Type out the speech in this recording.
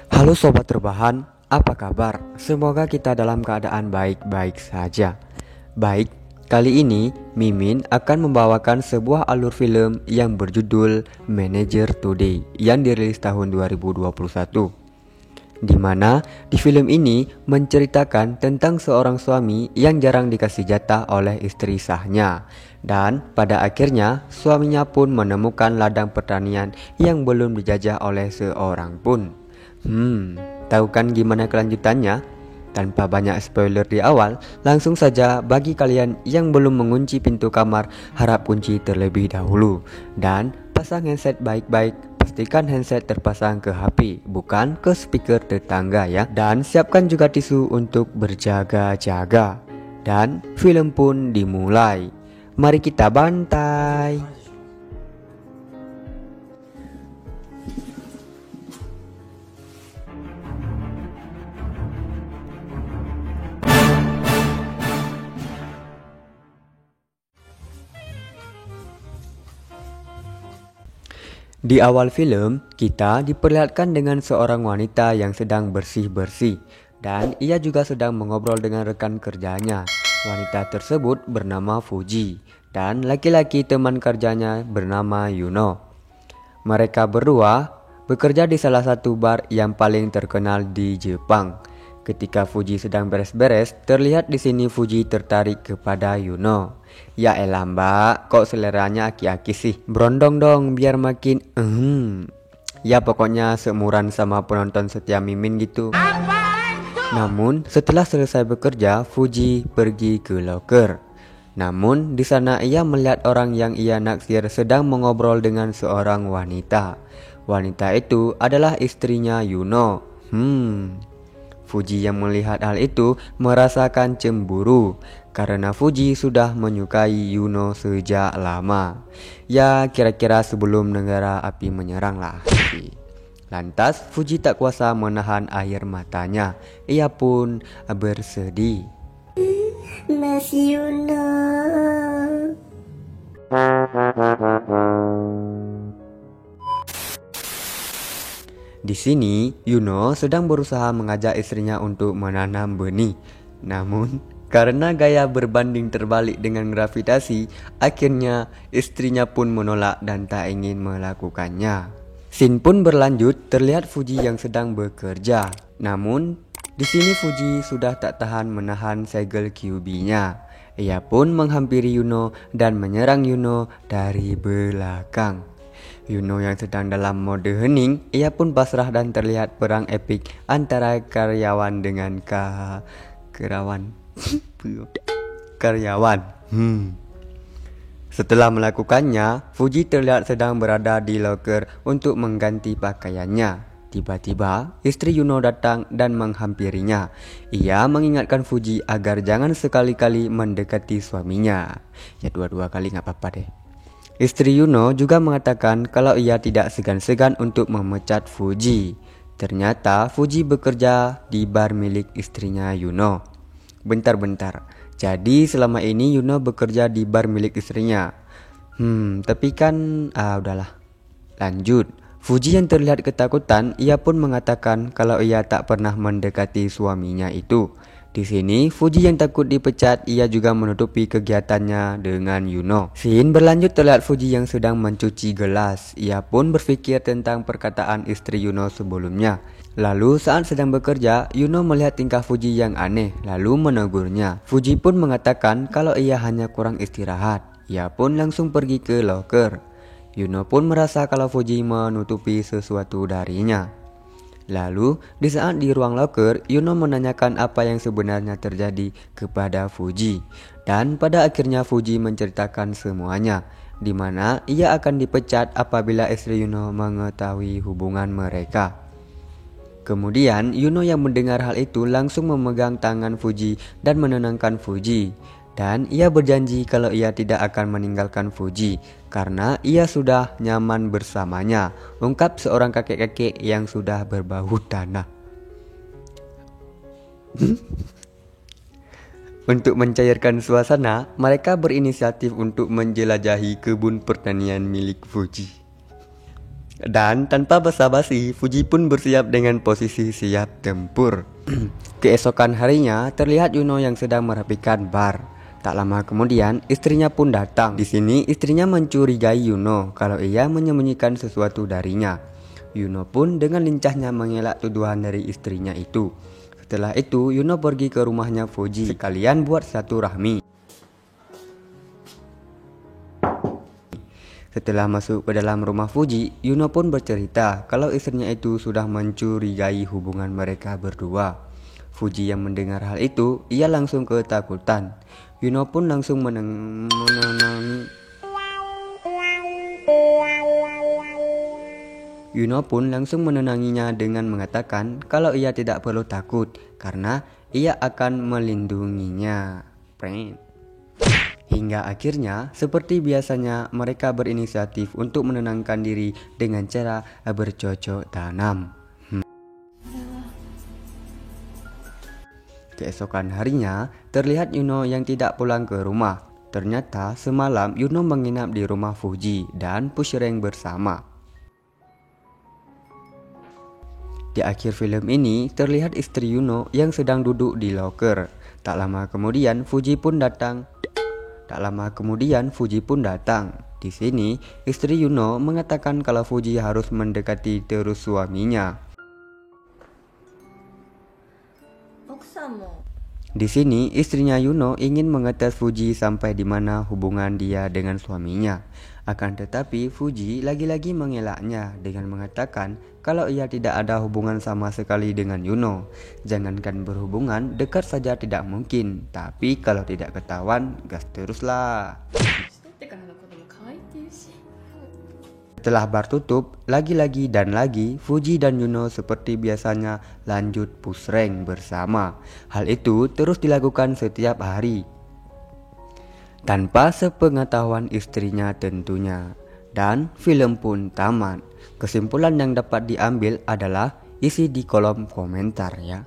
Halo sobat rebahan, apa kabar? Semoga kita dalam keadaan baik-baik saja. Baik, kali ini Mimin akan membawakan sebuah alur film yang berjudul Manager Today yang dirilis tahun 2021. Di mana di film ini menceritakan tentang seorang suami yang jarang dikasih jatah oleh istri sahnya. Dan pada akhirnya suaminya pun menemukan ladang pertanian yang belum dijajah oleh seorang pun. Tahu kan gimana kelanjutannya? Tanpa banyak spoiler di awal, langsung saja bagi kalian yang belum mengunci pintu kamar, harap kunci terlebih dahulu. Dan pasang headset baik-baik, pastikan handset terpasang ke HP, bukan ke speaker tetangga ya. Dan siapkan juga tisu untuk berjaga-jaga. Dan film pun dimulai. Mari kita bantai. Di awal film, kita diperlihatkan dengan seorang wanita yang sedang bersih-bersih dan ia juga sedang mengobrol dengan rekan kerjanya. Wanita tersebut bernama Fuji dan laki-laki teman kerjanya bernama Yuno. Mereka berdua bekerja di salah satu bar yang paling terkenal di Jepang. Ketika Fuji sedang beres-beres, terlihat di sini Fuji tertarik kepada Yuno. Ya elah mbak, kok seleranya aki-aki sih? Berondong dong biar makin Ya pokoknya seumuran sama penonton setia Mimin gitu. Namun setelah selesai bekerja, Fuji pergi ke loker. Namun di sana ia melihat orang yang ia naksir sedang mengobrol dengan seorang wanita. Wanita itu adalah istrinya Yuno. Fuji yang melihat hal itu merasakan cemburu karena Fuji sudah menyukai Yuno sejak lama. Ya kira-kira sebelum negara api menyerang lah. Lantas Fuji tak kuasa menahan air matanya. Ia pun bersedih. Mas Yuno. Di sini, Yuno sedang berusaha mengajak istrinya untuk menanam benih. Namun, karena gaya berbanding terbalik dengan gravitasi, akhirnya istrinya pun menolak dan tak ingin melakukannya. Scene pun berlanjut, terlihat Fuji yang sedang bekerja. Namun, di sini Fuji sudah tak tahan menahan segel QB-nya. Ia pun menghampiri Yuno dan menyerang Yuno dari belakang. Yuno yang sedang dalam mode hening, ia pun pasrah dan terlihat perang epik antara karyawan dengan karyawan. Setelah melakukannya, Fuji terlihat sedang berada di loker untuk mengganti pakaiannya. Tiba-tiba, istri Yuno datang dan menghampirinya. Ia mengingatkan Fuji agar jangan sekali-kali mendekati suaminya. Ya dua-dua kali gak apa-apa deh. Istri Yuno juga mengatakan kalau ia tidak segan-segan untuk memecat Fuji. Ternyata Fuji bekerja di bar milik istrinya Yuno. Bentar-bentar, jadi selama ini Yuno bekerja di bar milik istrinya. Tapi kan udahlah. Lanjut, Fuji yang terlihat ketakutan, ia pun mengatakan kalau ia tak pernah mendekati suaminya itu. Di sini, Fuji yang takut dipecat, ia juga menutupi kegiatannya dengan Yuno. Scene berlanjut terlihat Fuji yang sedang mencuci gelas. Ia pun berpikir tentang perkataan istri Yuno sebelumnya. Lalu saat sedang bekerja, Yuno melihat tingkah Fuji yang aneh, lalu menegurnya. Fuji pun mengatakan kalau ia hanya kurang istirahat. Ia pun langsung pergi ke loker. Yuno pun merasa kalau Fuji menutupi sesuatu darinya. Lalu, di saat di ruang loker, Yuno menanyakan apa yang sebenarnya terjadi kepada Fuji. Dan pada akhirnya Fuji menceritakan semuanya, di mana ia akan dipecat apabila istri Yuno mengetahui hubungan mereka. Kemudian, Yuno yang mendengar hal itu langsung memegang tangan Fuji dan menenangkan Fuji. Dan ia berjanji kalau ia tidak akan meninggalkan Fuji karena ia sudah nyaman bersamanya, ungkap seorang kakek-kakek yang sudah berbau tanah. Untuk mencairkan suasana, mereka berinisiatif untuk menjelajahi kebun pertanian milik Fuji. Dan tanpa basa-basi, Fuji pun bersiap dengan posisi siap tempur. Keesokan harinya, terlihat Yuno yang sedang merapikan bar. Tak lama kemudian, istrinya pun datang. Di sini, istrinya mencurigai Yuno kalau ia menyembunyikan sesuatu darinya. Yuno pun dengan lincahnya mengelak tuduhan dari istrinya itu. Setelah itu, Yuno pergi ke rumahnya Fuji sekalian buat silaturahmi. Setelah masuk ke dalam rumah Fuji, Yuno pun bercerita kalau istrinya itu sudah mencurigai hubungan mereka berdua. Fuji yang mendengar hal itu, ia langsung ketakutan. Yuno pun langsung menenanginya dengan mengatakan kalau ia tidak perlu takut karena ia akan melindunginya. Hingga akhirnya, seperti biasanya, mereka berinisiatif untuk menenangkan diri dengan cara bercocok tanam. Keesokan harinya, terlihat Yuno yang tidak pulang ke rumah. Ternyata semalam Yuno menginap di rumah Fuji dan pushrank bersama. Di akhir film ini, terlihat istri Yuno yang sedang duduk di loker. Tak lama kemudian, Fuji pun datang. Di sini, istri Yuno mengatakan kalau Fuji harus mendekati terus suaminya. Di sini, istrinya Yuno ingin mengetes Fuji sampai di mana hubungan dia dengan suaminya. Akan tetapi, Fuji lagi-lagi mengelaknya dengan mengatakan kalau ia tidak ada hubungan sama sekali dengan Yuno. Jangankan berhubungan, dekat saja tidak mungkin. Tapi kalau tidak ketahuan, gas teruslah. Setelah bar tutup, lagi-lagi dan lagi, Fuji dan Yuno seperti biasanya lanjut pushrank bersama. Hal itu terus dilakukan setiap hari, tanpa sepengetahuan istrinya tentunya. Dan film pun tamat. Kesimpulan yang dapat diambil adalah isi di kolom komentar ya.